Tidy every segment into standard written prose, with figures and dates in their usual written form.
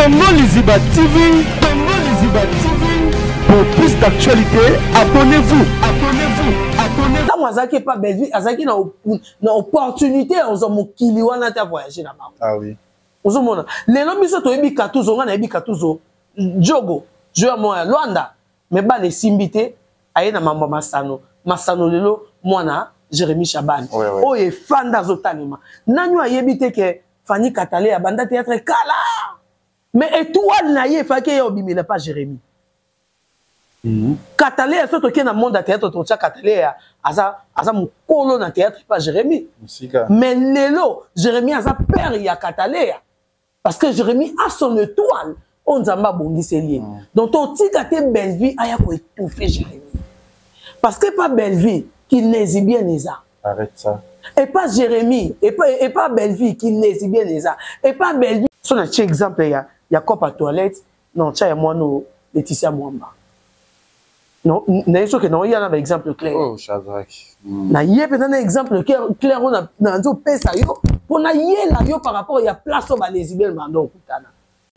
Congo Liziba TV, Congo Liziba TV. Pour plus d'actualité, abonnez-vous, abonnez-vous, abonnez-vous. Tant Azaki pas belle vie, Azaki na opportunité aux mokili wana ta voyager là-bas. Ah oui. Ozo mona. Les noms biso to ebi katuzo nga na ebi katuzo. Jogo, joueur moi Luanda. Mais ba les simbité aye na mambo masano. Masano lelo mwana Jérémy Chaban. Oh et fan d'azotanima. Nanyo ayebite ke Fanny Katale a banda théâtre kala. Mais étoile na ye fa ke yo bimela pas Jérémy. Katale a soto ke na monde théâtre to tia Katale aza mukolo na théâtre pas Jérémy. Mais lelo Jérémy aza père ya Katale. Parce que Jérémy a son étoile. On zamba bongi c'est lié. Donc ton tika te belle vie aya ko étouffer Jérémy. Parce que pas belle vie qui les bien les a. Arrête ça. Et pas Jérémy, et pas Belleville qui les bien les a. Et pas Belleville. Si on a un exemple, il y a cop à toilette, non, tiens, moi, nous, Laetitia Mwamba. Non, il y a un exemple clair. Oh, Shadrach. Il y a un exemple clair, on a un peu ça, on a yo par rapport, il y a place au Balésibel, Mando, Koutana.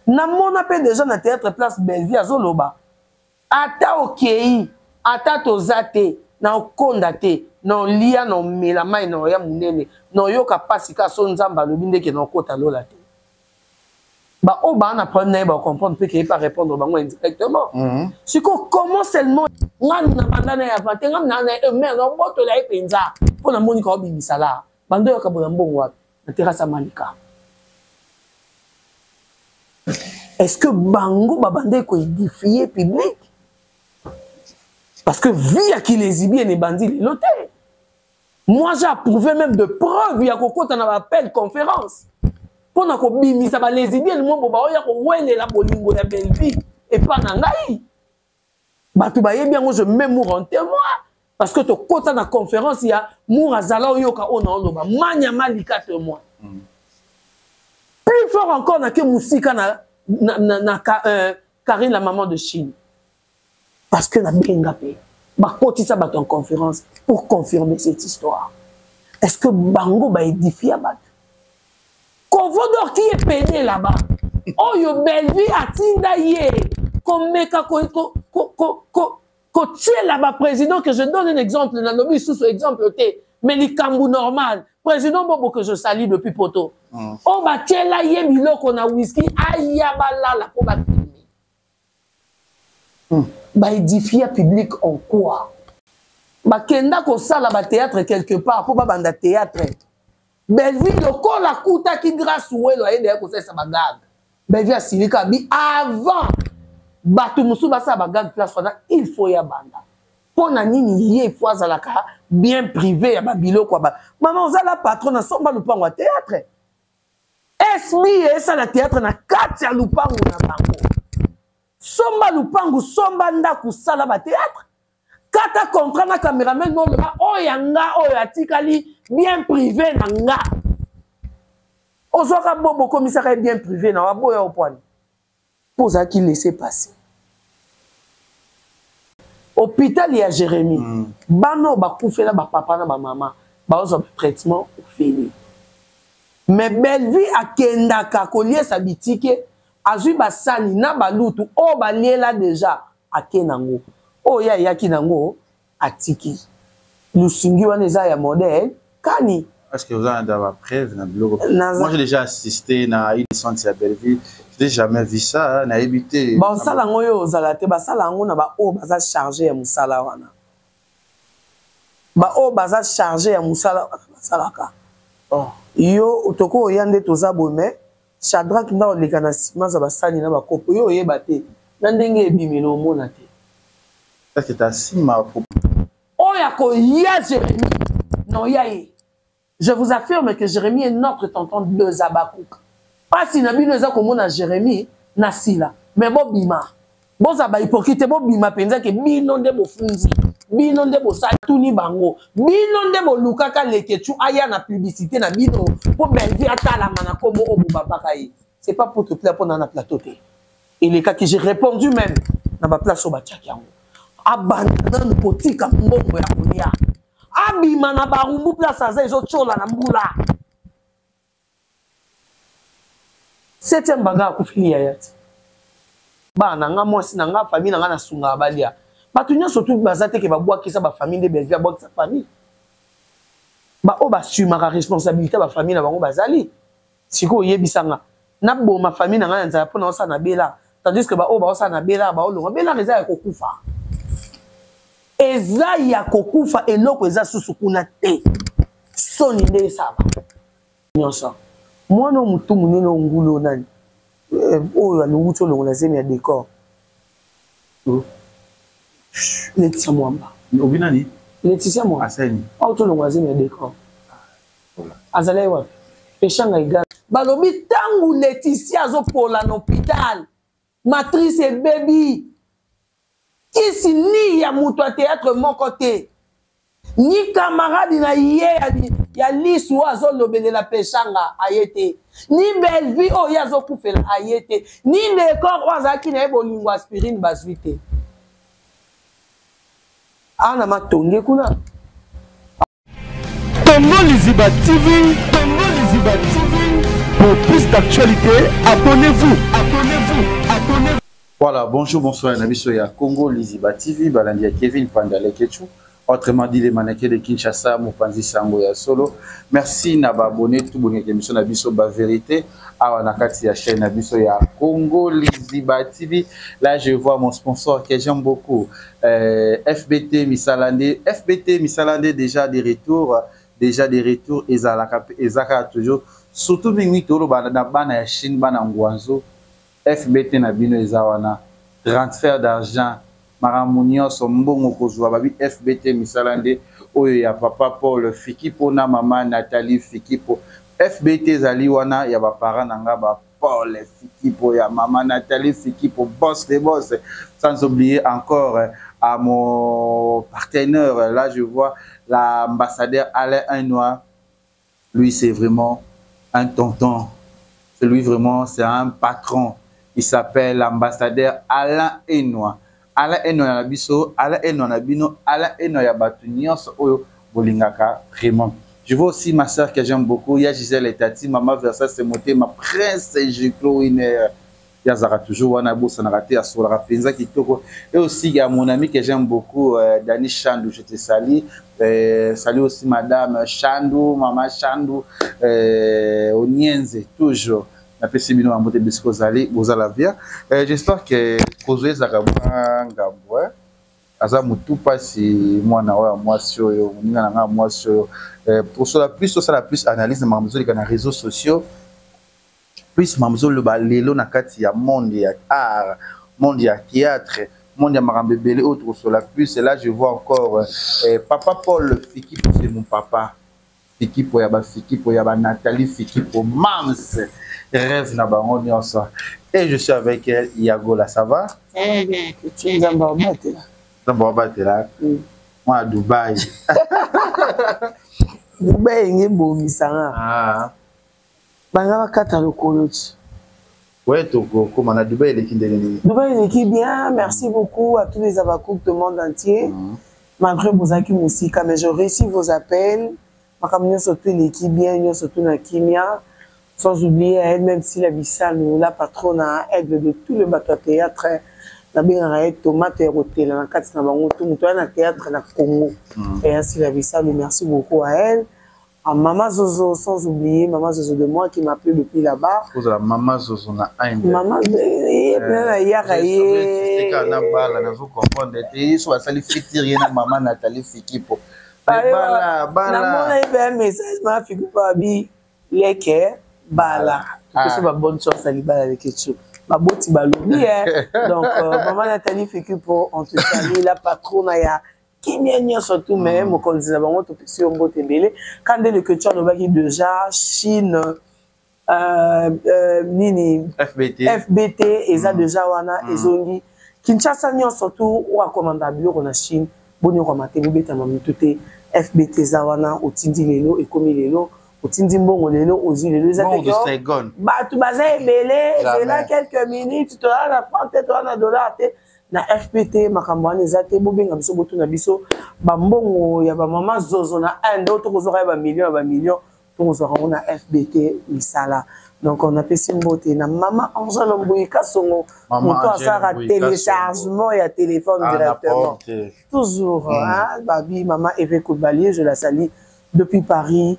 Na mon appel déjà dans le théâtre place Belleville à Zoloba. Ata okei, ata tozate, na okondate. Non lia non melamai non ya munene non yo kapasi ka so nzamba lo binde ke non kota lola te ba o ba na problème ba comprendre peut que pas répondre ba moi indirectement si ko comment seulement ngam na bandana ya vate ngam na mais non boto la epenza pour na moni ko bimisa la bando yo ka bo mbongo wa na terrasse Malika. Est-ce que bango ba bande ko édifier public? Parce que vu à qui les ibis et bandits les lotés. Moi j'ai approuvé même de preuves, il y a qu'on a un appel conférence. Pour qu'on bimi ça va les ibis le monde il y a qu'on ouais la bolingo la belle vie et pas nangai. Bah tu baye bien moi je mets mour en témoin parce que tu côté dans conférence il y a mour azala yoka ona ondoba manya malika témoin. Plus fort encore na que musika na Karine la maman de Chine. Parce que la Bengapé, Bakoti ça bat en conférence pour confirmer cette histoire. Est-ce que Bango va édifier à battre? Kovodor qui est peiné là-bas. Oh yo belle vie à Tindaye. Comme meka ko tuer là-bas président que je donne un exemple dans le sous exemple T. Mais les Kambou normal. Président Bobo que je salue depuis poto. Oh bah tiens là yé bilo qu'on a whisky ayabala la pour battre. Bah édifier public en quoi? Bah kenda ko sala ba théâtre quelque part pour ba banda théâtre. Belleville le ko la kuta qui grâce ou lo aide ko ça bagade. Belleville a silika bi avant batu musu ba sa bagade place il faut ya banda. Pona nini yé fois zalaka bien privé ya babilo kwa ba. Maman za la patronne somba lupango wa théâtre. SB et ça la théâtre na katia lupango na bango. Somba lupangu somba ndaku sala ba théâtre kata contrat na cameraman no le oyanga oyatikali bien privé na nga ozoka bobo commissaire bien privé na waboya opwani poza qui laisser passer hôpital ya Jérémy bano ba kufela ba papa na ba mama ba ozo traitement fini mais belle vie akendaka kolie sa bitike azui basani na balutu o balela déjà akenango o ya kinango atiki lusingi wana eza ya modèle kani parce que vous avez d'avoir preuve na blog moi j'ai déjà assisté na une centre à Belleville j'ai jamais vu ça na habité ba sala ngoyo ozalate ba sala ngo na ba o baza charger ya musala wana ba o baza charger ya musala salaka oh yo utoko yande toza bome Shadrach na oleka na sima za basani na bakopo yo yeba te na ndenge ebimelo mona te ça c'est ta sima oya ko ya Jérémy non yaye je vous affirme que Jérémy est notre tonton de Zabakouk pas si na bino za ko mona Jérémy na sila mais bo bima bo za ba hypocrite bo bima penza ke bino nde bo funzi bino nde bo satuni bango bino nde bo lukaka lekechu aya na publicité na bino po belvi atala mana komo obu babaka yi c'est pas pour te plaire pour na plateau te et les cas que j'ai répondu même na ba place au batiaki yango abandana no potika mbongo ya kolia abima na barumbu place aza ezo chola na mbula 7e banga akufilia yati ba nanga mwasi nanga famille nanga na sunga balia bato nyonso tout bazate ke babwakisa ba famille de Belleville abwakisa famille ba o ba sumaka responsabilité ba famille na bango bazali siko yebisanga na boma famille nanga nzala pona osa na bela tandis que ba o ba osa na bela ba o longa bela reza ya kokufa eza ya kokufa eloko eza susu kuna te soni nde saba nyonso mwana mutu munene ongulo nani oyo alunguti olongola zemi ya décor Laetitia Mwamba obinani Laetitia Mwamba aseni tolongola zemi ya décor azalai wapi peshanga igala balobi tangu Laetitia azopola na hôpital matrice ebebi kisi ni ya mutu ya théâtre moko te ni camarade na ye ya lisu azolobelela peshanga ayete ni Belleville oyo azokufela ayete ni décor oyo azalaki na ye bolingo aspirine bazwi te ana matonge kuna Congo Liziba TV, Congo Liziba TV, pour plus d'actualité, abonnez-vous, abonnez-vous, abonnez-vous. Voilà, bonjour, bonsoir, Nabiso ya Congo Liziba TV, Balandia Kevin Pandale Ketchou, autrement dit les mannequins de Kinshasa, Mopanzi Sango ya Solo. Merci Naba abonné, tout bon émission Nabiso Ba Vérité, à Nakati ya chaîne Nabiso ya Congo Liziba TV. Là, je vois mon sponsor que j'aime beaucoup, FBT Misalande. FBT Misalande déjà des retours. Déjà des retours ezaka toujours surtout mingi tolo bana bana ya Chine bana ngwanzo FBT na bino ezawana transfert d'argent maramunio sombongo kozwa babi FBT Misalande oyo ya papa Paul Fikipo na mama Nathalie Fikipo FBT zali wana ya ba parents nanga ba Paul Fikipo ya mama Nathalie Fikipo boss des boss sans oublier encore à mon partenaire, là je vois l'ambassadeur Alain Hainois. Lui c'est vraiment un tonton. C'est lui vraiment, c'est un patron. Il s'appelle l'ambassadeur Alain Hainois. Alain Hainois Nabiso, Alain Hainois Nabino, Alain Hainois Yabatunios Oyo Bolingaka vraiment. Je vois aussi ma soeur que j'aime beaucoup, il y a Gisèle et Tati, maman Versa c'est monté, ma prince Jiclo Yazara toujours wana bossa na raté à Solara Penza Kitoko. Et aussi il y a mon ami que j'aime beaucoup, Dani Chandou, je te salue. Salut aussi madame Chandou, maman Chandou, Onienze toujours. Na pesi bino en moté bisco zali, bozala via. J'espère que Kozoé Zakabwa Ngambwe. Aza mutu pasi mwana wa mwasi oyo, muninga na mwasi oyo. Pour cela plus analyse na mamzo les réseaux sociaux. Plus mamzo le balelo na kati ya monde ya art, monde ya théâtre, monde ya marambebele autre sur la plus et là je vois encore papa Paul Fikipo c'est mon papa Fikipo ya ba Nathalie Fikipo mams rêve na bango nyonso et je suis avec elle Yagola ça va tu nzamba batela moi à Dubaï Dubaï ngi bomisanga ah banga kata lokolo ti ouais toko comme na Dubaï l'équipe bien merci beaucoup à tous les avocats du monde entier malgré vos acquis musica mais je réussis vos appels ma camion surtout l'équipe bien surtout na Kimia sans oublier elle même si la Bissau la patronne aigle de tout le bateau théâtre na bien tomate et hôtel na kati na bango tout mutu na théâtre na Congo et ainsi la Bissau merci beaucoup à elle. À Maman Zozo, sans oublier Maman Zozo de moi qui m'appelle depuis là-bas. Maman Zozo na aimé. Maman, Maman Nathalie Fikipo. Bala. Un message, ma figure pas bi leke bala. C'est ma bonne chance à libala avec quelque ma boti balobi donc Maman Nathalie Fikipo, on te salue la patronne ya. Qui m'a surtout même au candidat bango to pesi ombo tembele quand le que tu as déjà Chine nini FBT eza déjà wana ezongi Kinshasa nyo surtout wa commanda bureau na Chine boni ko matembo beta mamituté FBT za wana otindi lelo ekomi lelo otindi mbongo lelo ozi lelo za te ba tu baza ebele là quelques minutes tu as la prendre toi na dollar te na FPT makambani zate bobenga biso botu na biso bambongo ya ba mama Zozo na ando to kozora ba million to kozora na FBT misala Donc on a fait Simboté. Na maman Angela Mbouika songo. Moto asara téléchargement et à téléphone directement. Toujours. Babi, maman Eve Koubalier, je la salue depuis Paris.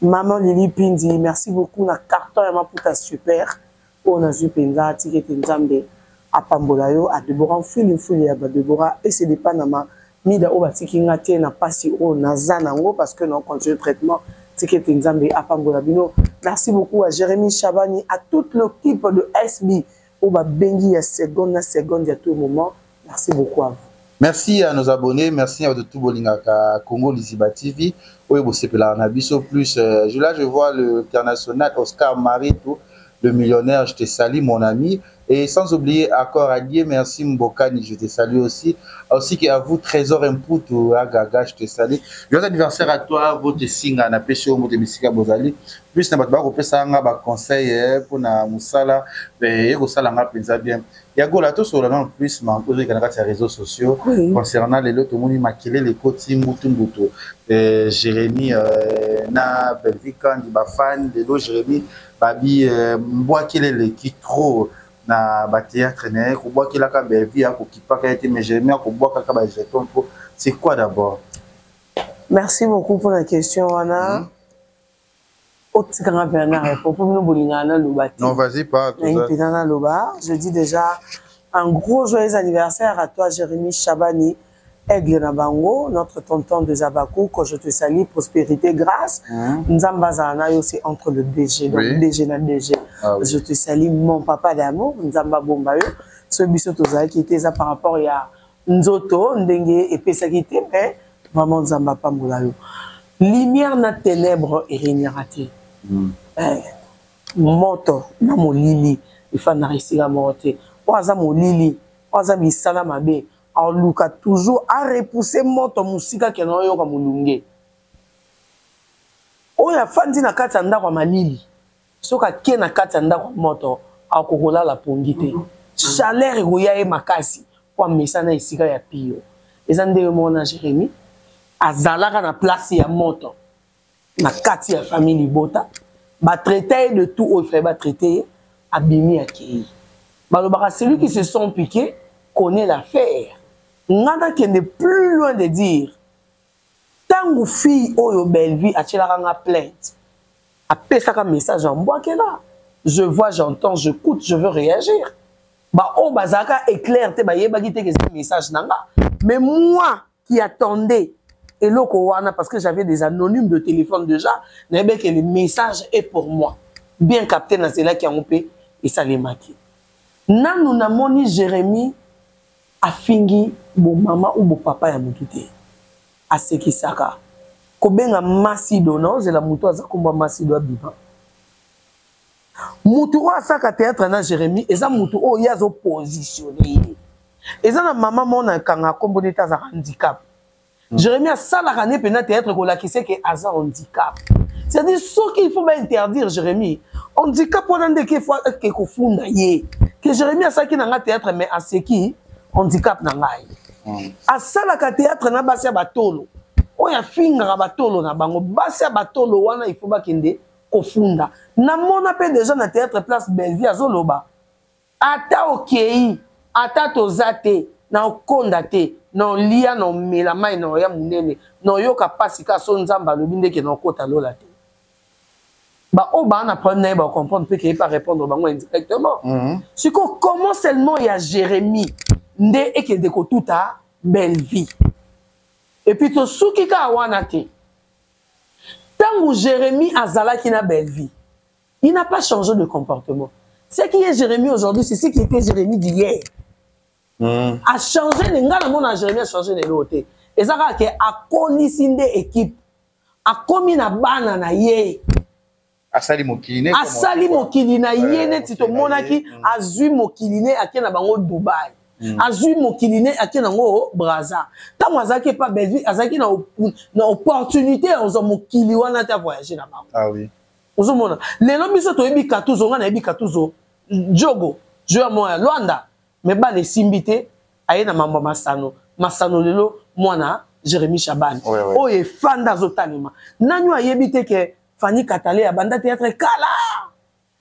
Maman Lili Pindi, merci beaucoup. Na carton et ma puta super. On a vu Penza, Ticket Nzambe, à Pambolayo, à Deborah, Fili à Deborah, et c'est des Panama. Mida Obatiki Ngate na pasi o na zanango parce que non continue le traitement. Ticket Nzambe à Pambolabino. Merci beaucoup à Jérémy Chabani, à toute l'équipe de SB. Oba Bengi à seconde, il y a tout moment. Merci beaucoup à vous. Merci à nos abonnés, merci à tout Bolingaka Congo Liziba TV. Oui, vous savez là, on a plus. Là, je vois l'international Oscar Marito, le millionnaire. Je te salue, mon ami. Et sans oublier Accord Allié, merci Mbokani, je te salue aussi. Aussi qu'à vous, Trésor Impoutou, Gaga, je te salue. Joyeux anniversaire à toi, votre signe à Napéché au Motemissika Bozali. Plus, n'a pas de conseil pour na Moussala, et Rosalanga Penza bien. Il y a Gola tout sur le nom plus, mais on peut regarder sur les réseaux sociaux concernant les lots, tout le monde maquillé les côtés Moutumbuto. Jérémy, na Belvikan, Bafan, les lots Jérémy, Babi, Mboa qui est qui trop. Na théâtre né ko bois qui la ka belvi ko kipa ka été mais Jérémy ko bois ka ba jeton ko c'est quoi d'abord? Merci beaucoup pour la question Anna. Autre grand Bernard pour nous bolingana lobati. Non, vas-y pas tout ça. Je dis déjà un gros joyeux anniversaire à toi Jérémy Chabani. Aigle Nabango, notre tonton de Zabakou, quand je te salue, prospérité, grâce. Nzamba c'est entre le DG, donc DG na DG. Je te salue, mon papa d'amour, Nzamba Bombayo. Ce bisou qui était ça par rapport à Nzoto, Ndenge et Pesakité, mais vraiment Nzamba Pambulayo. Lumière na ténèbres et régnérati. Moto, na mo lili, il faut n'arrêter à monter. Oaza mo lili, oaza mi salamabe. En Luka toujours à repousser moto musika qui n'a pas mulunge. Oya fandi na katanda kwa malili. Soka ke na katanda kwa moto a kokola la pongite. Chaleur goya e makasi kwa mesana isika ya pio. Ezande mona Jérémy azalaka na place ya moto. Na kati ya famille bota ba traiter de tout au fait ba traiter abimi akei. Balobaka celui qui se sont piqués connaît l'affaire. Nada qui n'est plus loin de dire tant que fille oyo belle vie a tiré la plainte a pesa un message en bois qu'elle a je vois j'entends j'écoute je veux réagir ba o bazaka éclair te ba yeba ki te que ce message nanga mais moi qui attendais et loko wana parce que j'avais des anonymes de téléphone déjà n'avait que le message est pour moi bien capté dans cela qui a coupé et ça les maquille nanu na moni Jérémy afingi bo mama ou bo papa ya mutute aseki saka ko benga masido non c'est la muto azakomba masido abiba mutu o asaka théâtre na Jérémy eza mutu o yazo positionner eza na mama mona kanga kombo neta za handicap Jérémy a sala ne pena théâtre ko la qui sait que aza handicap c'est-à-dire ce qu'il faut pas interdire Jérémy handicap on ande ke fois que ko funda ye que Jérémy a saki na théâtre mais aseki handicap na ngai asala ka théâtre na basi ya batolo oya finga batolo na bango basi ya batolo wana il faut ba kende kofunda na mona pe déjà na théâtre place Bellevue azoloba ata okei ata tozate na okonda te na lia na mela mai na ya munene na yoka pasi ka so nzamba lobi ndeke na kota lola te ba o ba na prendre ba comprendre pe que pas répondre bango indirectement siko comment seulement il y a Jérémy nde ekende ko tuta belle vie et puis to suki ka wana te tangu Jérémy azala ki na belle vie il n'a pas changé de comportement ce qui est Jérémy aujourd'hui c'est ce qui était Jérémy d'hier a changé les gars mon Jérémy a changé les lots et ça que a connaissé des équipes a commis na bana na ye asali mokili na ye neti to monaki azui mokili ne akena bango Dubaï azui mokili ne akena ngo Brazza tango azaki pas Belgique azaki na opportunité ozo mokili wana ta voyager na bango ah oui ozo mona lelo biso to yebi katuzo nga na yebi katuzo jogo joueur moya Luanda mais ba les simbité aye na mamba masano lelo mwana Jérémy Chabani oye fanda zotanima nanyo ayebi te ke Fanny Katale abanda théâtre kala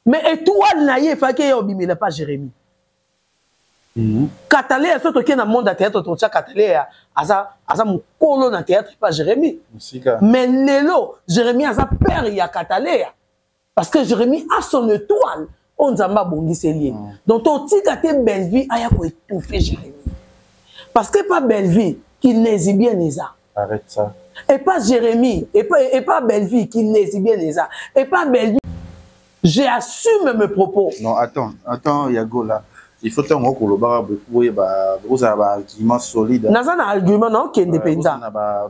Mais étoile na ye fa ke yo bimela pas Jérémie. Katalé so to ke na monde théâtre to tcha Katalé aza mukolo na théâtre pas Jérémie. Mais lelo Jérémie aza père ya Katalé parce que Jérémie a son étoile on zamba bongisi lié. Donc on tika te Belleville aya ko étouffer Jérémie. Parce que pas Belleville qui n'hésite bien Neza. Arrête ça. Et pas Jérémie, et pas Belleville qui n'hésite bien Neza. Et pas Belleville. J'assume mes propos. Non, attends, Yago là. Il faut un gros bar vous avez un argument solide. N'a pas d'argument, non, qui est indépendant.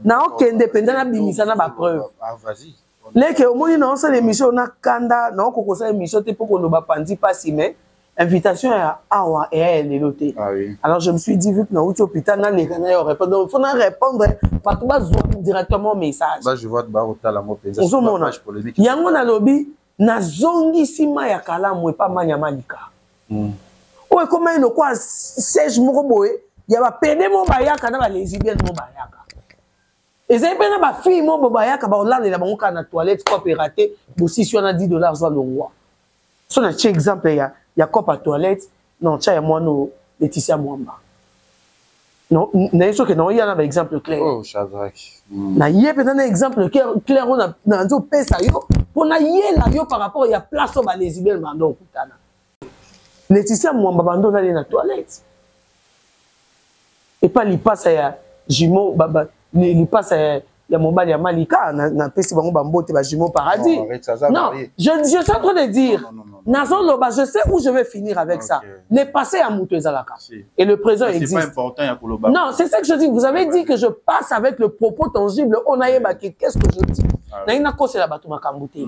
Non, qui est indépendant, n'a bimisa na ba preuve. Ah, vas-y. Les que au moins non, c'est l'émission na kanda, non, qu'on ça émission te pour qu'on ne va pas dire pas si mais invitation à Awa et à Eloté. Ah oui. Alors je me suis dit vu que dans l'hôpital na les gars y répondre, il faut répondre pas tout bas directement message. Bah je vois de barota la mo penza. Il y a mon lobby na zongi sima ya kalamu et pas manya malika. Ouais, comment il quoi sèche moko boye, il y a ba pene mo bayaka na ba lesbienne mo bayaka. Et ça pena ba fille mo bayaka ba olala la bango kana toilette coopératé, bo si on a $10 zo longwa. So na chi exemple ya copa toilette, non cha ya moi no Laetitia Mwamba. Non, na yeso que non il y a un exemple clair. Oh, Shadrach. Na yé peut un exemple clair on a na nzo pesa yo, pour na yé la yo par rapport ya place au ba lesbienne mando kutana. Laetitia Mwamba bando d'aller na toilette. Et pas li passe à jumeau baba li passe ya mobali ya Malika na pesi bango bambote ba jumeau paradis. Non, je suis en train de dire Nazon Loba, je sais où je vais finir avec ça. Les passés à Moutou Ezalaka. Et le présent existe. C'est pas important, Yakouloba. Non, c'est ça que je dis. Vous avez dit que je passe avec le propos tangible. On a évoqué. Qu'est-ce que je dis? Naïna Kose la Batouma Kambouté.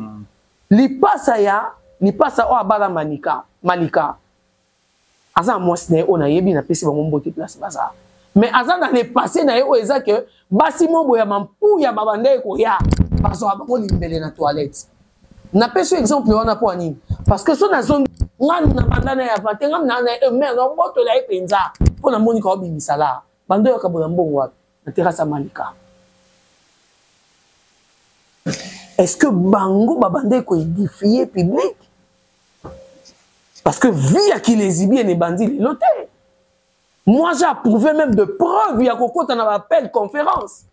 Li passe à Abala Malika. Aza Mouasne, on a yebi na pesi bango mbote place baza. Mais Aza dans les passés, na yo eza que Basimo Boya Mampou ya babande ko ya. Parce que abango limbele na toilette. Na pesi exemple on a pour anime. Parce que son azon ngam na bandana ya vate ngam na mais no moto la epenza pour na moni ko bimisala. Bando ya kabona mbongo wapi na terrasse Malika. Est-ce que bango babande ko édifier public? Parce que via qui les bien et bandits les lotés. Moi j'ai approuvé même de preuves il y a qu'on a appel conférence.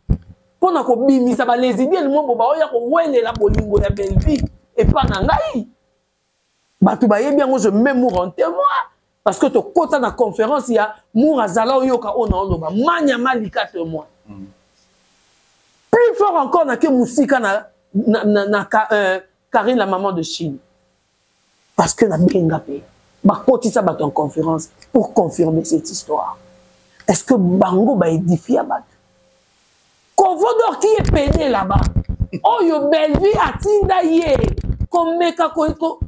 Pour na ko bimi ça va les bien le monde ba ya ko wele la bolingo ya Belleville et pas nangai. Ba tu ba bien je même mour en témoin parce que to kota na conférence il y a mour azala yoka ona oloba manya malika témoin. Plus fort encore na ke musika na Karine la maman de Chine. Parce que la Bengapé, bah ça bat en conférence pour confirmer cette histoire. Est-ce que Bango va édifier à battre? Convodor qui est peiné là-bas. Oh yo Belleville a tindaye. Comme meka ko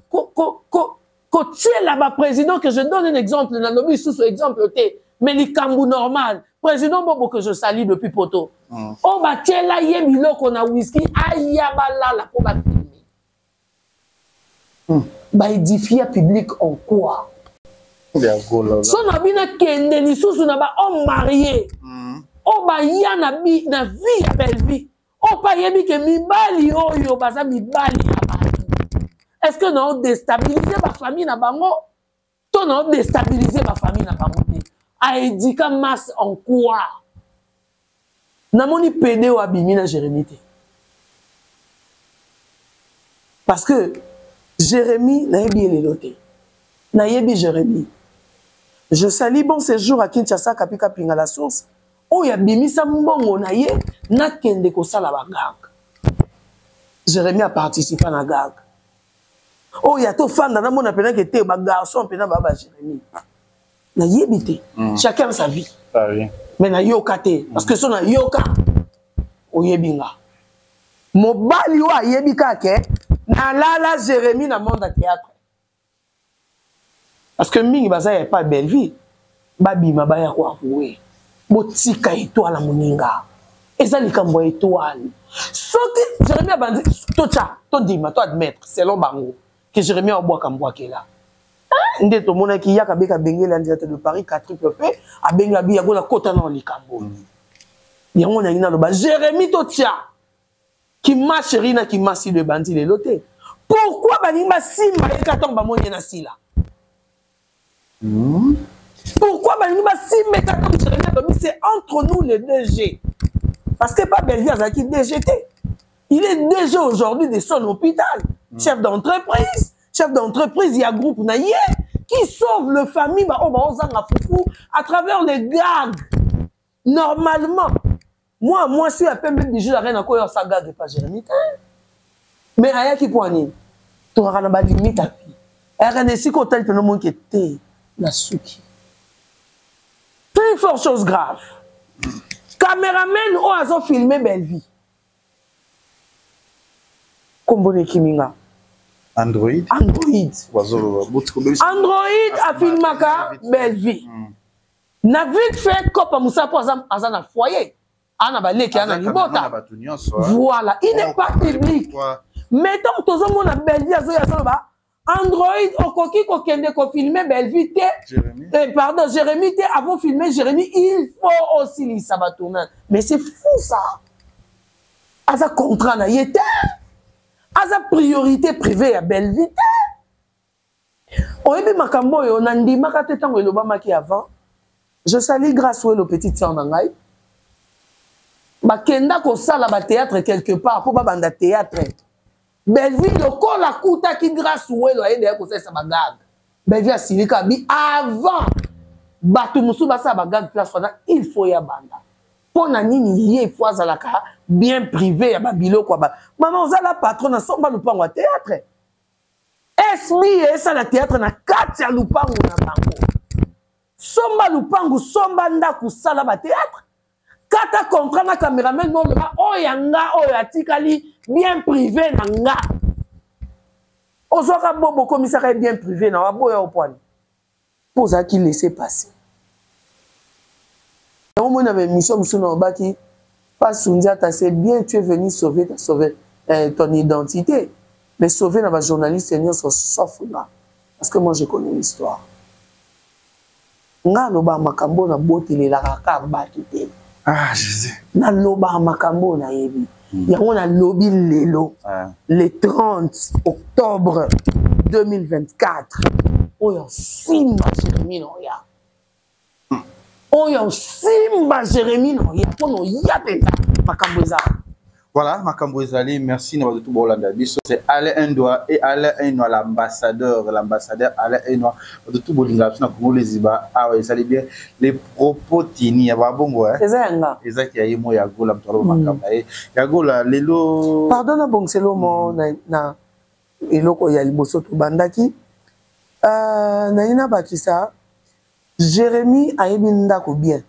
tuer là-bas président que je donne un exemple dans le sous exemple T. Mais les Kambou normal président Bobo que je salue depuis poto. Oh bah tiens là yé bilo qu'on a whisky ayabala la pour battre. Ba édifier public en quoi? Son abina kende ni susu na ba homme marié. O ba ya na vie ya Belleville. O pa yebi ke mibali oyo baza mibali ya bantu. Est-ce que non déstabiliser ma famille na bango? To non déstabiliser ma famille na bango. A édika masse en quoi? Na moni pédé ou abimi na Jérémie. Parce que Jérémie n'a bien les lotés. N'a bien Jérémie. Je salue bon séjour à Kinshasa Kapika Pinga la source. Oh ya bimisa mbongo na ye na kende ko sala ba gag. Jérémie a participé à la gag. Oh ya to fan na mona pena ke te ba garçon pena ba Jérémie. Na yebité. Chacun sa vie. Ah oui. Mais na yoka te parce que son na yoka o yebinga. Mobali wa yebika ke na la Jérémie na monde à théâtre. Parce que mingi baza ya pas Belleville. Babi mabaya ko avouer. Botika étoile moninga. Eza likambo étoile. Soki Jérémie bandi tocha, to dima, to admettre selon bango que Jérémie oboa kamboa kela. Nde to mona ki yaka beka bengela directeur de Paris 4 PP a benga bi yago la kota na likambo. Yango na ina lo ba Jérémie tocha. Qui m'a chéri na qui m'a si le bandit les lotés. Pourquoi Banimba Simba et Katon Bamoni na Sila? Pourquoi Banimba Simba et Katon Jérémie? C'est entre nous les DG. Parce que pas Belleville Azaki DGT. Il est DG aujourd'hui de son hôpital. Chef d'entreprise, il y a un groupe naïe qui sauve le famille à travers les gags. Normalement, moi, je suis à peine du jeu de la reine encore sa gag de pas Jérémie. Mais il y a qui poigne. Tu auras la limite à vie. Il y a un si content que nous qui était la souki. Très fort chose grave. Caméraman ou a filmé belle vie. Kombone Kiminga. Android. Android a filmé belle vie. Na vite fait kopa Moussa pour azana foyer. Ana baleki ana libota. Voilà, il n'est pas public. Mais tant que tout le monde a belle vie azaba Android okoki kokende ko filmer belle vie pardon Jérémie avant filmer Jérémie il faut aussi les sabatounan. Mais c'est fou ça. Aza contrat na yete. Aza priorité privée à belle vie. Oyebi makambo yo nandi makate tango elobama ki avant. Je salue grâce au petit sœur nangai. Bakenda ko sala ba théâtre quelque part pour ba banda théâtre. Belleville le ko la kuta ki grâce au elo aide ko sa bagag. Belleville asilika bi avant batu musu ba sa bagag place wana il faut ya banda. Pona nini yé faut azalaka bien privé ya ba biloko ba. Maman ozala patron na somba lupango théâtre. Esmi esa la théâtre na kati ya lupango na bango. Somba lupango somba ndaku sala ba théâtre. Kata contrat na caméraman non le ba oyanga oyatikali bien privé na nga. Ozoka bobo commissariat bien privé na waboya opwani. Posa qui laisser passer. Dans mon émission monsieur na baki pas Sundiata c'est bien tu es venu sauver ton identité. Mais sauver na journaliste senior sauf là parce que moi je connais l'histoire. Nga loba makambo na botele la kaka bakite. Ah Jésus. Na loba makambo na yebi. Yango na lobi lelo. Le 30 octobre 2024. Oyo simba Jérémie Noya. Oyo simba Jérémie Noya. Pono yapeta makambo za. Voilà, Makambo Ezali, merci de tout Bolanda. C'est Alain Indoa et Alain Indoa, l'ambassadeur Alain Indoa de tout Bolinga. Les Iba, ah ouais, ça bien. Les propos tini, il y a pas bon ouais. C'est qui a eu moi yago la mtoro Makambo. Yago la lelo. Pardon bon c'est le mot na eloko ya liboso to bandaki. Na ina bakisa Jérémie a ebinda ko bien.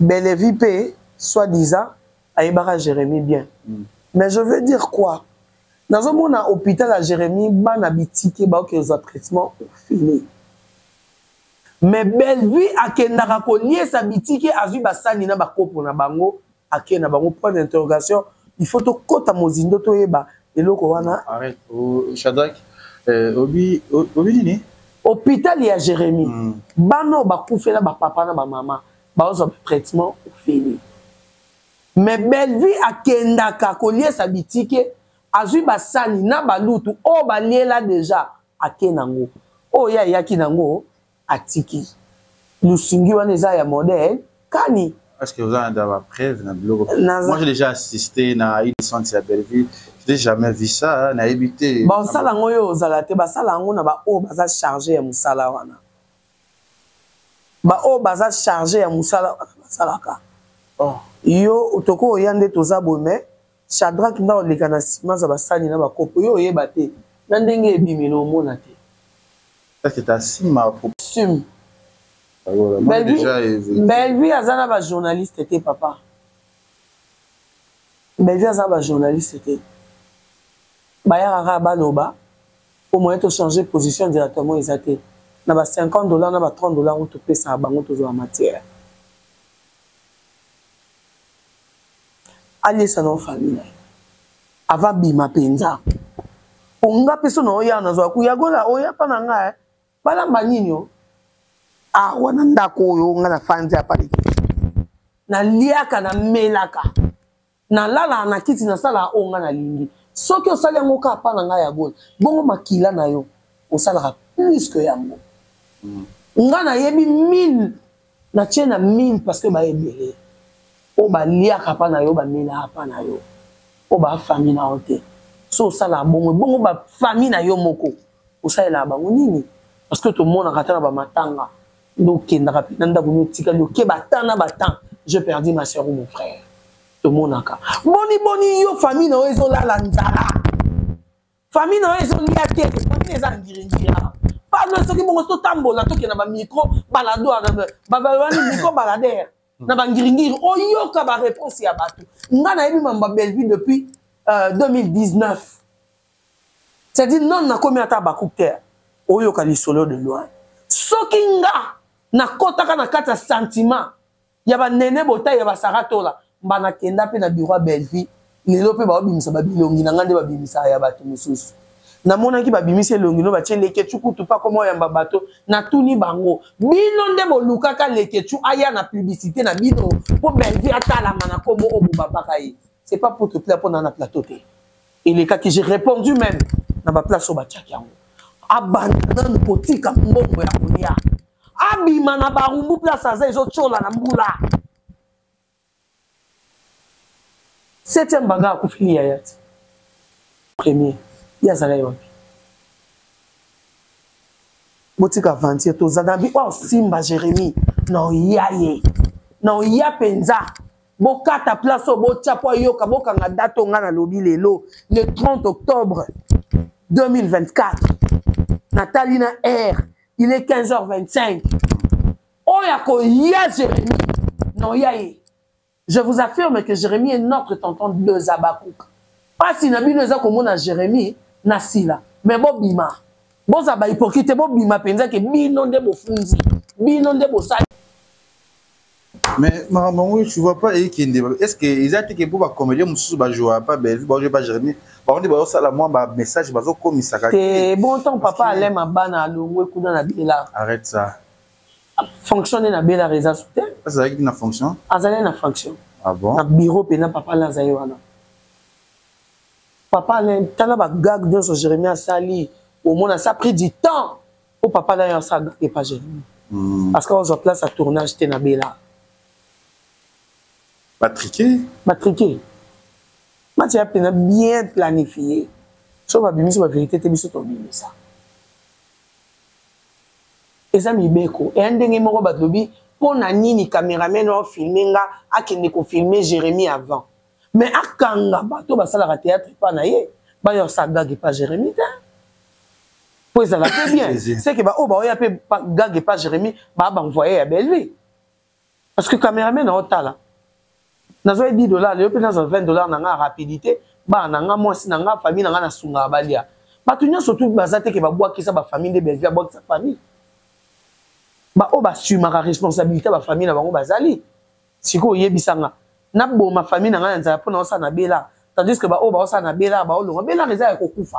Belleville P soi-disant Aïbara Jérémie bien. Mais je veux dire quoi? Dans un monde à hôpital à Jérémie, ban habitiki ba que les traitements fini. Mais Belleville a kendara ko lié sa bitiki a vu basani na ba kopo na bango a kena bango point d'interrogation. Il faut to kota mozindo to yeba eloko wana. Arrête. Shadrach obi nini? Hôpital ya Jérémie. Bano ba koufela ba papa na ba maman. Ba ozo traitement fini. Mais Belleville a kendaka kolie sa bitike azui basani na balutu o baliela déjà a kenango o ya kinango atiki lusingi wana eza ya modèle kani parce que vous avez d'avoir preuve na blog. Moi j'ai déjà assisté na une centre à Belleville, j'ai jamais vu ça na habité bon sala ngoyo ozalate ba sala ngo na ba o baza charger ya musala wana ba o baza charger ya musala salaka. Oh. Yo utoko oyande toza bome Shadrach nda oleka na sima za basani na bakopo yo oyebate na ndenge ebimelo mona te. Parce que ta sima sim. Alors moi déjà Belleville azana ba journaliste te papa. Belleville azana ba journaliste te. Ba ya ba loba au moins to changer position directement ezate. Na ba $50 na ba $30 on to pesa bango to zo matière. Allez ça non famille ava bima penza onga peso no ya na zo ku ya gola oya pana nga bala mbaninyo a wana ndako yo nga na fanzi apali na liaka na melaka na lala na kiti na sala onga na lingi soki osali yango ka pa na ngai ya gauche bongo makila na yo osalaka plus que yango nga nayebi 1000 na tie na 1000 parce que bayebele o baliaka pa na yo bamelaka pa na yo o bafamille na yo te so osalaka bongo bafamille na yo moko osalelaka bango nini parce que tomonaka ata na bamatanga nde okendaka mpe na ndako notikali oke batana batan je perdi ma soeur ou mon frère tomonaka boni yo famille na yo ezolala nzala famille na yo ezolia te famille eza ngiringira pano soki bongo totambola tokenda bamicro baladwani micro baladere na bangiringiri oyoka baréponse ya bato nga nayebi mamba Belleville depuis 2019 c'est-à-dire non nakomi ata bakup terre oyoka lisolo de loin soki nga nakotaka na kati ya sentiment ya banene botai ya basaratola mba nakenda mpe na bureau ya Belleville lelo mpe baobimisa babilongi na nga nde babimisaka ya bato mosusu namonaki babimisi elongi no batie leketu kutu pa komo oyamba bato natuni bango bino nde bolukaka leketu aya na publicité na bino mpo Belleville atalama na komo obo babaka ye c'est pas pour te plaire mpo na plateau te elekaki j'ai répondu même na baplace oyo batiaki yango abanda nanu kotika mbongo ya kolia abima na barumbu place aza ezotyola na mbula 7e baga akufili yaya ti premier ye azalaki wapi botika aventure tozana bi oyo simba Jérémie na oya ye na oya mpenza bokata place oyo botia po yoka bokanga date nga na lobi lelo le 30 octobre 2024 Nathalie na R il est 15h25 oya koya Jérémie na oya ye. Je vous affirme que Jérémie est notre tonton de Zabakouk. Pas si na bino eza komona Jérémie na sila. Mais bon bima. Bon zaba hypocrite bon bima penza ke bino nde bo funzi. Bino nde bo sali. Mais maman tu vois pas est-ce que ils a été que pour ba comédien mususu ba jouer pas Belleville ba jouer pas Jérémie. Ba on dit ba sala moi ba message ba zo komisa ka. C'est bon ton papa allait ma bana longo kuda na bela. Arrête ça. Fonctionner na bela résa soutien. Ça qui na fonction. Azalé na fonction. Ah bon? Na bureau pe na papa la zayo wana. Papa le tala ba gag de so Jérémie asali au moins ça a pris du temps pour papa d'ailleurs ça et pas Jérémie. Parce qu'on a place à tournage te na bela. Patrické. Mathieu a bien planifié. So va bimisi la vérité te biso to bimisa. Eza mibeko et ndenge moko batlobi pour na nini caméraman o filmer nga akende ko filmer Jérémie avant. Mais akanga bato basala théâtre pa na ye, ba yo sa gag pas Jérémie ta. Pour ça la fait bien. C'est que ba o ba o ya pe gag pas Jérémie, ba envoyer à Belleville. Parce que caméraman o tala. Nazo $10, le pe nazo $20 na nga rapidité, ba na nga mwasi na nga famille na nga na sunga balia. Bato nyonso tout bazate ke ba bwa kisa ba famille de Belleville ba sa famille. Ba o ba sumaka responsabilité ba famille na bango bazali siko yebisanga na bo ma famille na nga nza pona osa na bela tandis que ba o ba osa na bela ba o longa bela reza ya kokufa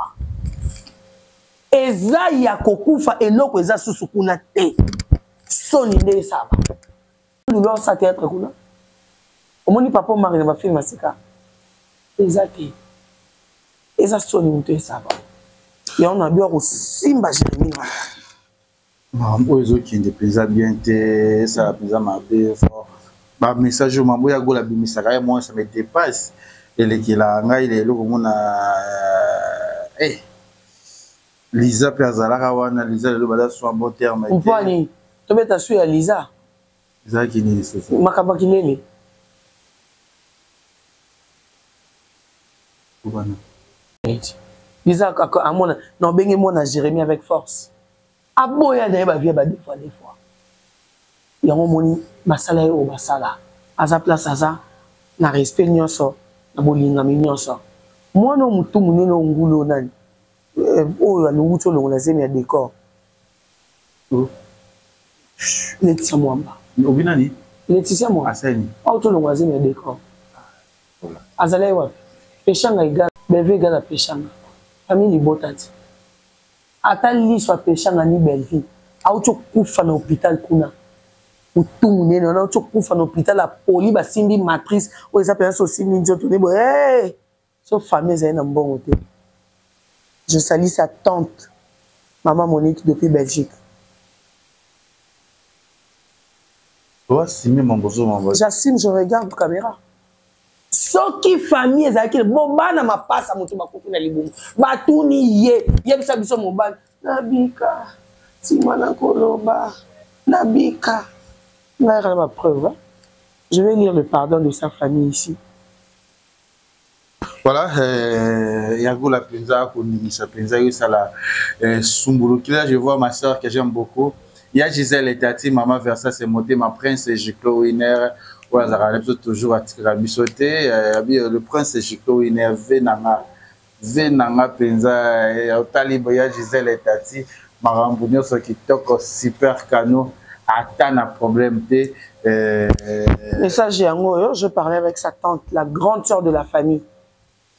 eza ya kokufa eloko eza susu kuna te soni nde saba lulo sa théâtre kuna omoni papa mari na ba film asika eza te eza soni nte saba ya on a bien ko simba Jérémie. Mambo ezo qui ne bien te ça plaisa ma bé fort ba message mambo ya gola bimisa ka moi ça me dépasse et le qui la nga il est le comme na Lisa Piazala wana Lisa le bala so en bon terme mpani to beta su ya Lisa qui ni c'est ça makaba kilele bana Lisa amona non bengi mona Jérémie avec force. Aboya na ba vie ba des fois. Yango moni basala yo basala. Aza place aza na respect nyonso na bolinga nyonso. Mwana mutu munene ngulo nani. Oyo alunguto longo na zemi ya décor. Laetitia Mwamba. Obinani? Laetitia Mwamba. Aseni. Auto longo na zemi ya décor. Azala yo peshanga igala beve igala peshanga. Famille botati. Atali soit peshanga ni Belleville auto kufa na hôpital kuna utumu nene na auto kufa na hôpital la poli ba simbi matrice o eza penso simbi nzoto ne bo sauf famille est un bon côté. Je salue sa tante, maman Monique, depuis Belgique. J'assume, je regarde la caméra. Ce qui famille est bon, bana ma passe à mon tour, ma liboum. Batouni ye, yem sabiso mon ban. Nabika, Simana Koloba, Nabika. Là, ma preuve. Je vais lire le pardon de sa famille ici. Voilà, Yago la Penza, Konimisa Penza, Sala Sumbuluki. Là, je vois ma soeur que j'aime beaucoup. Il y a Gisèle et Tati, maman Versa, c'est monté, ma prince et Jiclo Winner. Voilà, toujours à Tirabisoté. Le prince et Jiclo Winner, Venanga Penza, Otaliboya, Gisèle et Tati, Marambunio, ce qui toque super canot, atteint un problème. Mais ça, je parlais avec sa tante, la grande sœur de la famille.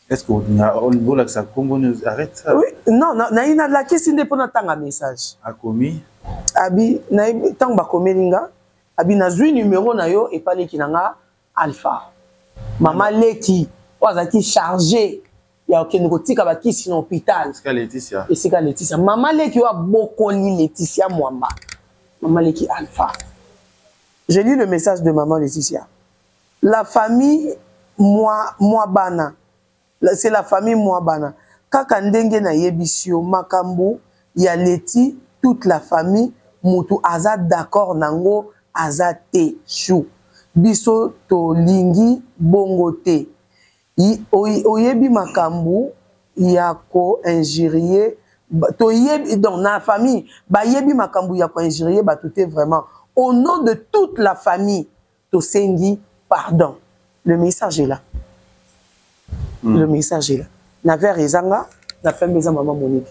Est-ce qu'on a au niveau de sa combo nous arrête ça? Oui, non, il y a la question de un message. A commis? Abi, tant que komelinga, abi na zui numéro na yo et pas les kinanga alpha. Maman Leti, oazaki chargé. Il y a aucun côté qui va qui hôpital. C'est Laetitia. Et c'est Laetitia. Maman Leti a beaucoup li Laetitia Mwamba. Maman Leti alpha. J'ai lu le message de maman Laetitia. La famille Mwabana. C'est la famille Mwabana. Kaka ndenge na yebisio makambo ya Leti toute la famille mutu aza d'accord nango aza te chou. Biso to lingi bongo te. Oyebi makambo ya ko injurier to yebi dans la famille ba yebi makambo ya ko injurier ba tout est vraiment au nom de toute la famille to sengi pardon. Le message est là. Le message est là. N'avait raison, la femme de maman Monique.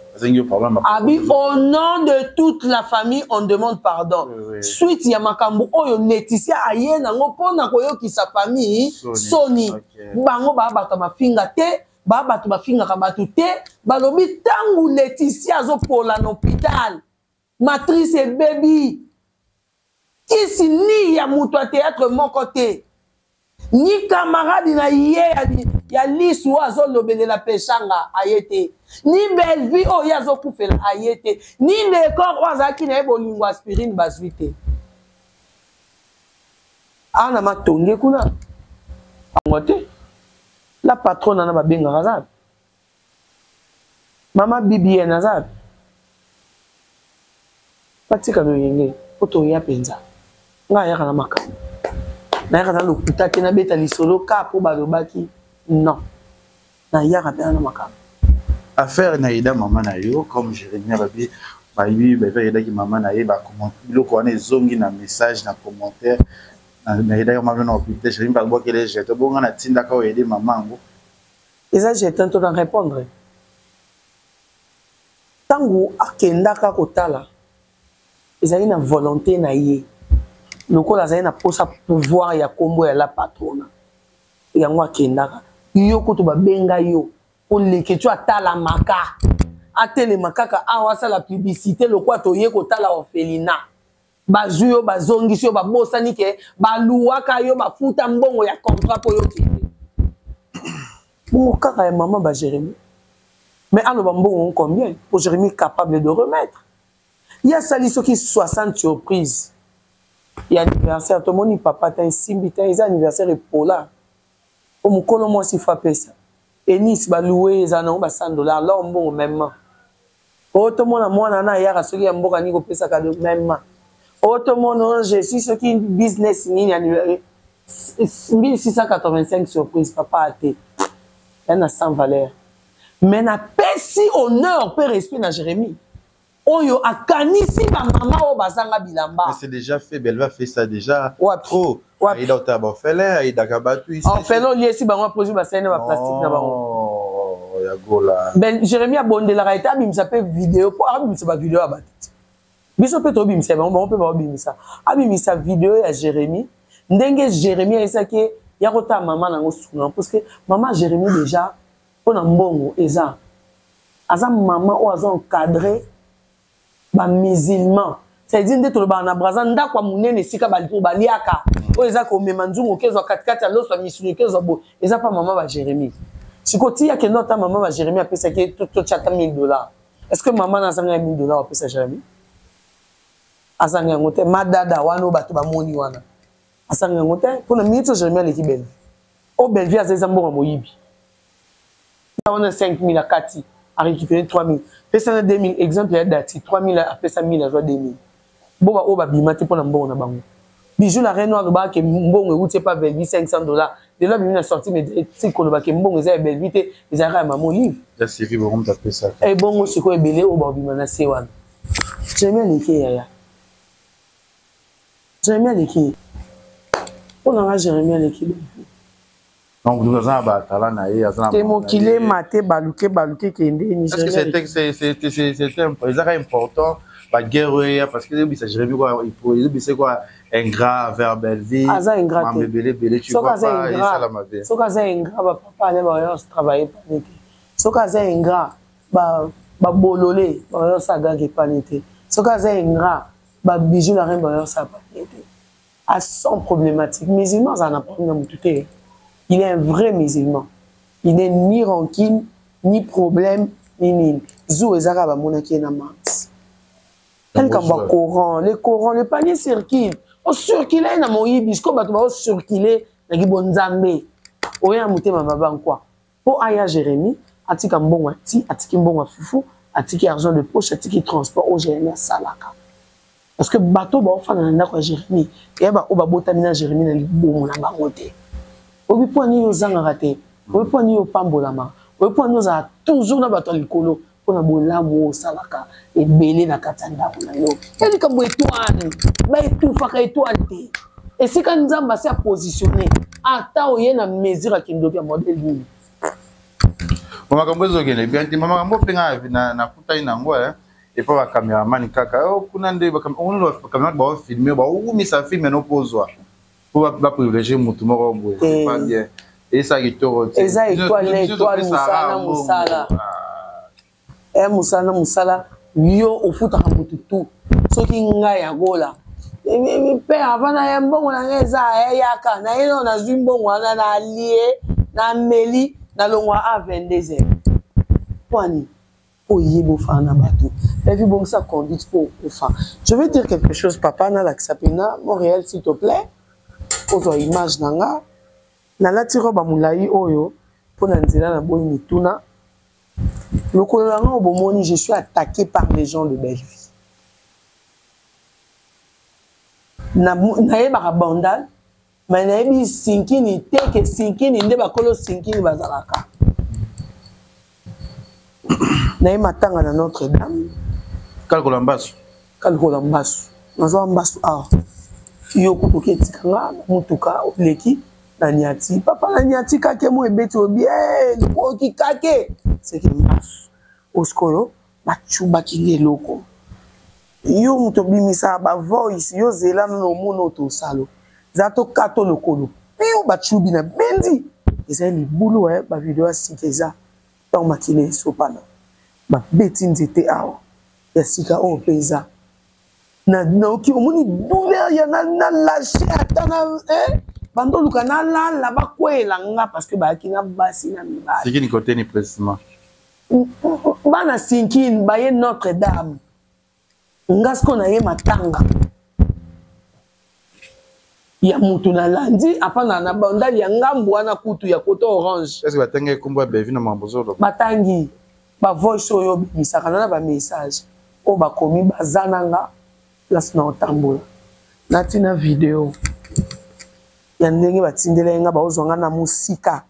Abi, au nom de toute la famille, on demande pardon. Oui. Suite, il y a makambo, oyo Laetitia aye nango pona koyo ki sa famille Sony. Bango ba bato ma finga te, ba bato ma finga kabatu te, balobi tangu Laetitia zo pola l'hôpital. Matrice et baby. Ici ni ya mutu a théâtre mon côté. Ni camarade na ye ya lisu azo lobele la pechanga ayete ni belle vie o yazo kufela ayete ni décor wazaki na bolingo aspirine bazuite ana matonge kuna angote la patronne na babenga razab mama bibi na razab patika no yenge oto ya penza nga ya kana makambo na kana lokuta ke na beta lisolo ka po balobaki non. Affaire Naïda maman nayo comme Jérémie Rabi baby bébé qui maman naïe ba comment le connaît zongi na message na commentaire Naïda maman na hôpital Jérémie ba boire que les jette bon na tinda ka aider maman ngo eza j'ai tenté de répondre tango akenda ka kotala ezali na volonté na ye lokola azali na posa pouvoir ya kombo ya la patrona yango akendaka yo kutu babenga yo pour les que tu atala maka atele makaka awa sa la publicité le quoi to ye ko tala orphelinat bazu yo bazongi yo babosani ke baluwaka yo bafuta mbongo ya contrat po yo kende bon kaka ya maman ba Jérémie mais alo mbongo combien pour Jérémie capable de remettre il y a sali qui 60 surprises il y a anniversaire tout le monde papa t'as un simbita ils anniversaire pour là au mukolo moi si frappé ça et Nice ba louer za na ba $100 là mbongo même auto mona mwana na yaka soki ya mboka ni ko pesa ka même auto mona je suis ce qui business ni anniversaire 1685 surprise papa até elle a sans valeur mais na pesi honneur pe respect na Jérémie oyo akanisi ba mama o bazanga bilamba mais c'est déjà fait elle va faire ça déjà trop il doit avoir fait là il doit battu ici en fait là lié si bango produit ba scène ba plastique na bango ya gola ben Jérémie a bondé la raita bim ça peut vidéo pour abim ça ba vidéo abatiti biso peut to bim ça bango peut ba bim ça abim ça vidéo ya Jérémie ndenge Jérémie esa ke ya kota maman nango souvent parce que maman Jérémie déjà on a mbongo eza aza maman o aza encadré ba musulman c'est dire nde to ba na braza ndakwa munene sika ba liaka o eza ko mema nzungu kezo katikati ya loso misuni kezo bo eza pa maman ba Jérémie Si tu y a quelqu'un ta maman va Jérémie après ça qui tout chata $1000. Est-ce que maman n'a pas $1000 après ça Jérémie? Azanga ngote madada wano bato ba moni wana. Azanga ngote pour le minute Jérémie l'équipe belle. Au Bellevue à Zezambo moyibi. On a 5000 à Kati à récupérer 3000. Personne 2000 exemple il y a dati 3000 après ça 1000 à joie 2000. Bon ba oba bimate pour na mbongo na bango. Bijou la reine noire ba ke mbongo ou c'est pas Bellevue $500. De là bimina sorti mais c'est qu'on ba ke mbongo za Bellevue te ezara maman livre. La série bon taper ça. Et bongo c'est quoi belé oba bimana se wana. J'aime les qui ya. Jérémie Aleki. On a Jérémie Aleki. Donc nous avons batala na ye azana. Te mokile maté baluke kende ni Jérémie. C'était important ba guerre parce que ça Jérémie quoi il c'est quoi ingrat vers Belleville. Aza ingrat. Belé tu vois pas ça la mabe. Soka ingrat ba papa ne ba yo travailler panete. Soka ingrat ba bololé ba yo saga ke panete. Soka ingrat ba bijou la reine ba yo sa panete. À son problématique. Musulman, ça n'a pas de tout. Il est un vrai musulman. Il n'est ni rancune, ni problème, ni nul. Zou et Zara, monaki na max. Tel comme le Coran, le panier circule. On circule na moyi bisko ba to circuler na gibonzambe. Oya muté ma baba quoi. Pour aya Jérémie, atika mbongo ati, atiki mbongo fufu, atiki argent de poche, atiki transport au Jérémie salaka. Parce que bateau ba ofana na ndako Jérémie et ba oba botamina Jérémie na libomo na bangote obi poni yo zanga raté obi poni yo pambolama obi poni yo za toujours na bato likolo pona bolamu salaka et belé na katanda na yo eli kambo étoile ba étouffa ka étoile té et si quand nzamba s'est positionné ata oye na mesure ki ndoki ya modèle ni mama kambo zokene bien ti mama kambo penga na kutai na ngo et pas la caméraman kaka kuna nde ba caméraman ba filmer ba ou mi ça filme no pozwa pour ba privilégier mutu moko boye c'est pas bien et ça qui toro et ça étoile musala musala yo ofuta mutu tout soki nga ya gola pe avant na mbongo na ngeza yaka na yeno na zimbongo na allié na meli na longwa a 22h poani je vais dire quelque chose, papa, na Laksapena, Montréal, s'il te plaît. Aux images nanga, na la tiroba moulayi oyo, pour nanzela na boy mituna. Le colorant au bomoni, je suis attaqué par les gens de Belleville. Na yeba bandal, mais na yebi sinkini teke sinkini ndeba kolo sinkini bazalaka. Na matanga na Notre-Dame. Kalkolambasu. Kalkolambasu. Nazo ambasu ah. Yo kutoke tikanga mutuka leki na nyati. Papa na nyati kake mo ebeti obi ko ki kake. C'est que mbasu. Oskoro bachuba kinge loko. Yo mutobimisa ba voice yo zela no mono to salo. Zato kato lokolo. Yo bachubi na bendi. Eza li bulu ba video asikeza. Tant makine sopana. Ba beti nzete awa ya sika o peza na oki omoni douleur ya na lâché atana bando luka na la ba kwela nga parce que ba kina basi na mibali c'est qui ni côté ni précisément bana sinkin ba ye Notre-Dame ngasko na ye matanga ya mutu na landi afana na bandali ya ngambu wana kutu ya koto orange est-ce que batanga kombo bevi na mambozo batangi ba voice oyo bisaka na ba message o ba komi bazananga place na otambola natina video ya ndenge batindela nga ba ozonga na musika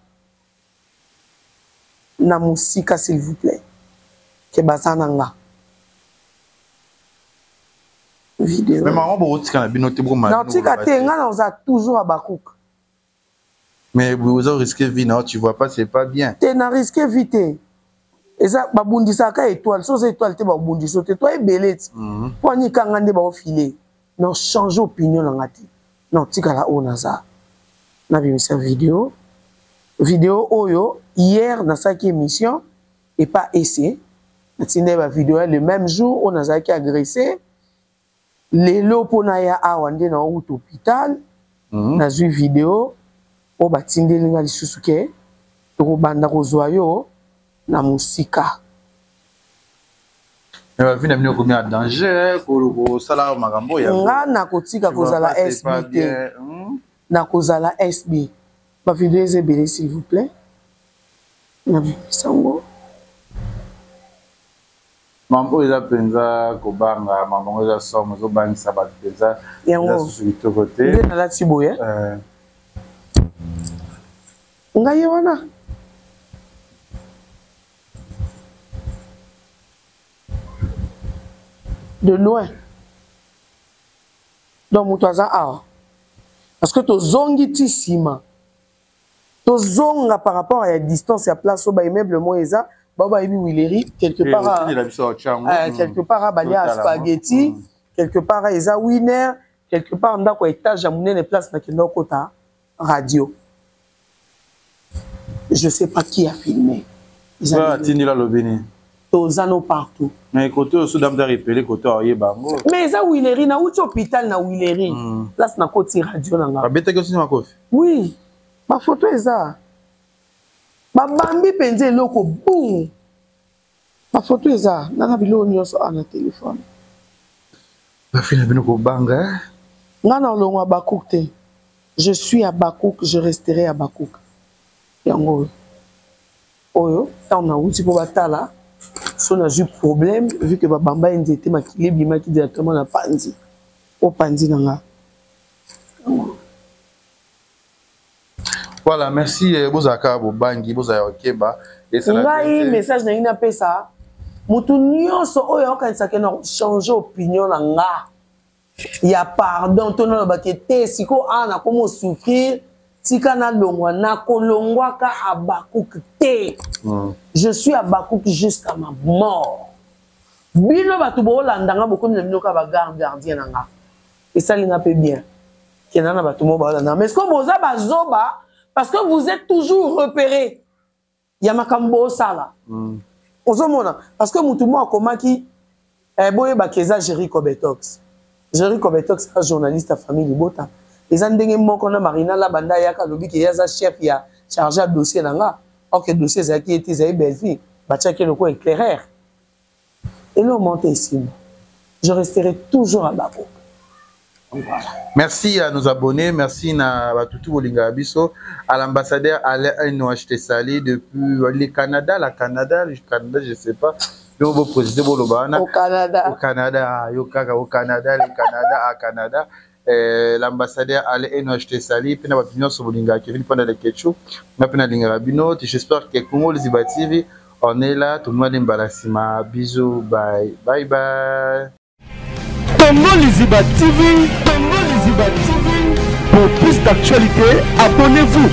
s'il vous plaît ke bazananga vidéo mais maman bo tika na binote bro ma na tika te nga na oza toujours à Bakouk mais vous avez risqué vie non tu vois pas c'est pas bien te na risqué vite et ça babundisaka étoile so étoile te babundiso te toi ebeleti po ni kanga nde ba ofilé non changer opinion na ngati non tika la onaza na bimisa vidéo oyo hier na saki émission et pas essai na ba vidéo le même jour on a zaki agressé lelo pona ya awa nde na out hôpital na zu vidéo o batindeli nga lisusu ke tokobanda kozwa yo na musika. Vu na bino komi a danger ko sala makambo ya nga na kotika kozala SB te na kozala SB ba vidéo ezebele s'il vous plaît na bisango mambo eza penza kobanga mambo eza somo zo bangisa ba penza yango susukito côté nde na lati boye nga ye wana de loin. Donc, moutaza a. Parce que to zongi ti sima. To zonga par rapport à la distance et à place au bas immeuble moeza, baba ibi wileri quelque part quelque part à balia spaghetti, quelque part à eza winner, quelque part ndako étage à mouné les places na kendo kota radio. Je sais pas qui a filmé. Ça tini la lobini. Tozano partout. Mais côté au sud d'Amda repéré côté aïe bango. Mais ça Willeri na outi hôpital na Willeri. Là c'est na côté radio na nga. Abete que ma kofi. Oui. Ma photo est ça. Ma bambi penze loko boum. Ma photo est ça. Na bilo nyonso na téléphone. Ba fina bino ko banga. Nga na longo Bakouk te. Je suis à Bakouk, je resterai à Bakouk. Yango. Oyo, on a outi pour batala. Si on a eu problème, vu que Bamba était maquillé, il m'a dit directement la Pandi. Au Pandi Nanga. Voilà, merci. Bozaka, Bobangi, Bozaka, Keba. Et c'est un message n'a rien à ça. Moutounio, so, oh, y'a aucun sac n'a changé d'opinion Nanga. Il y a pardon, ton nom bakete, si ko ana comment souffrir. Tika na longwa na kolongwa ka à Bakouk te. Je suis à Bakouk jusqu'à ma mort. Bino batu bo landanga beaucoup de bino ka ba gardien nanga. Et ça linga peu bien. Kenana batu mo ba landanga. Mais ce que boza bazoba parce que vous êtes toujours repérés. Ya makambo sala. Ozomona parce que mutu mo akomaki boye bakeza Jericho Betox. Jericho Betox est journaliste à famille Libota. Les andengé moko na Marina la banda yaka lobi ki yaza chef ya chargé de dossier nanga. Or que dossier ça qui était zay belle fille, batia ki loko éclaireur. Et là on monte ici. Je resterai toujours à Bakouk. Voilà. Merci à nos abonnés, merci à Batutu Bolinga Biso, à l'ambassadeur Alain Noachte Sali depuis le Canada, je sais pas. Au Canada. Au Canada, au Canada, le Canada, à Canada. L'ambassadeur Alain Noachte Sali, puis notre opinion sur Bolinga Kevin pendant les ketchup, j'espère que Congo les TV, on est là, tout le monde est balassima. Bisous, bye, bye bye. Congo Liziba TV, pour plus d'actualités, abonnez-vous.